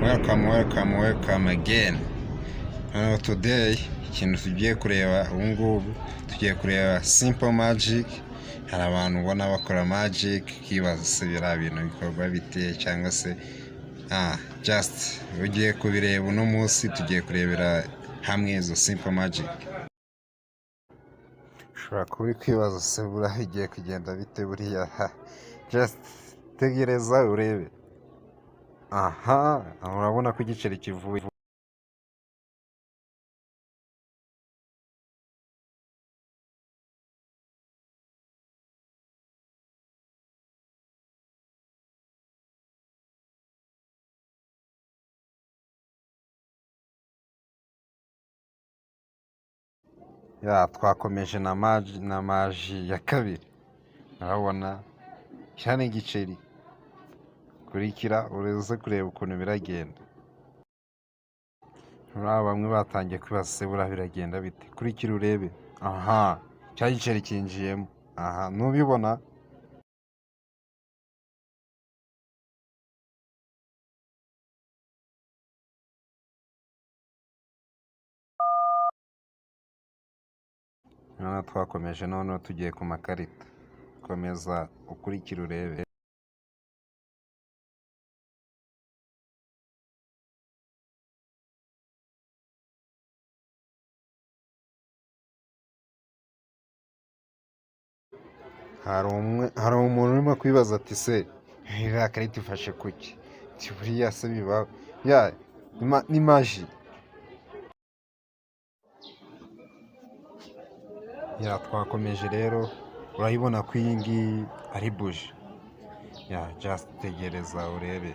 Welcome again. Today ikintu tugiye kureba ubungubu tugiye kureba simple magic. Hari abantu ubona bakora magic kibaza se biriya bintu bikorwa bite cyangwa se just ugiye kubireba uno munsi tugiye kurebera hamwe izo simple magic. Ushobora kuba kwibaza se buriya bigiye kugenda bite buriya, just tegereza urebe. Urabona ko igiceri kivuye. Twakomeje na maji ya kabiri. Urabona cya ni igiceri. Kurikira ureze kureba ukuntu biragenda. Bamwe batangiye kwibaza se buriya biragenda bite. Kurikira urebe. Cya giceri kinjiyemo. Nubibona. Twakomeje noneho tugiye ku makarita. Komeza ukurikira urebe. Hari umuntu urimo kwibaza ati se iriya karita ifashe kuki? Buriya se bibaho? Ni maji. Twakomeje rero urayibona ko iyi ngiyi ari buji. Just tegereza urebe.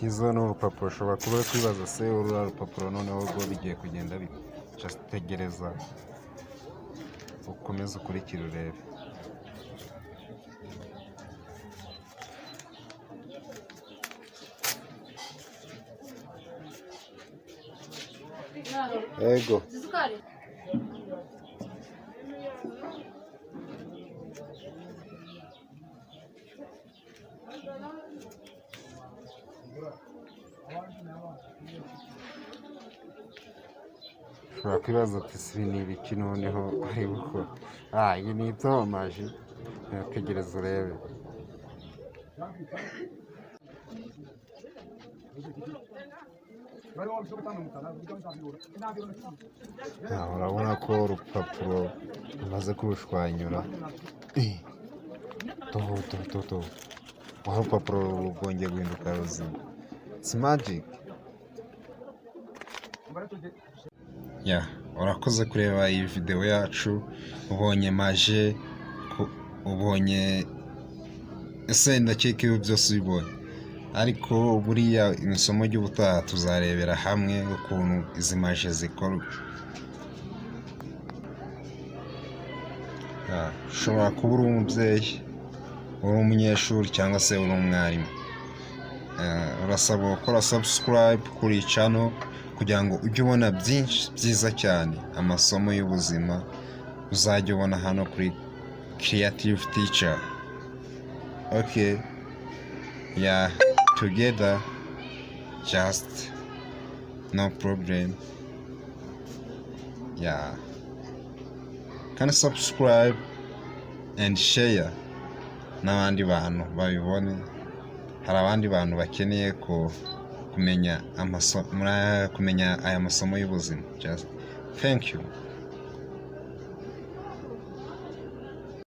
Izo ni urupapuro. Ushobora kuba kwibaza se urura rupapuro noneho rwo bigiye kugenda bite. Just tegereza ukomeze ukurikira urebe. Ego. Ushobora kwibaza ati si ni ibiki noneho ari gukora. Iyi ni ibyo maji. Tegereza urebe. Urabona ko urupapuro rumaze kurushwanyura. Urupapuro rwongeye guhinduka ruzima. It's magic. Urakoze kureba iyi video yacu. Ubonye maje, ubonye ese ndakeka ibi byose ubibonye. Ariko buriya isomo ry'ubutaha tuzarebera hamwe ukuntu izi maje zikorwa. Ushobora kuba uri umubyeyi, uri umunyeshuri cyangwa se uri umwarimu. Urasabwa gukora subscribe kuri channel kugira ngo ujye ubona byinshi byiza cyane. Amasomo y'ubuzima uzajya ubona hano kuri Creative Teacher. Okay. together, just no problem. Yeah, can subscribe and share n'abandi bantu babibone. Hari abandi bantu bakeneye kumenya aya masomo y'ubuzima. Just thank you.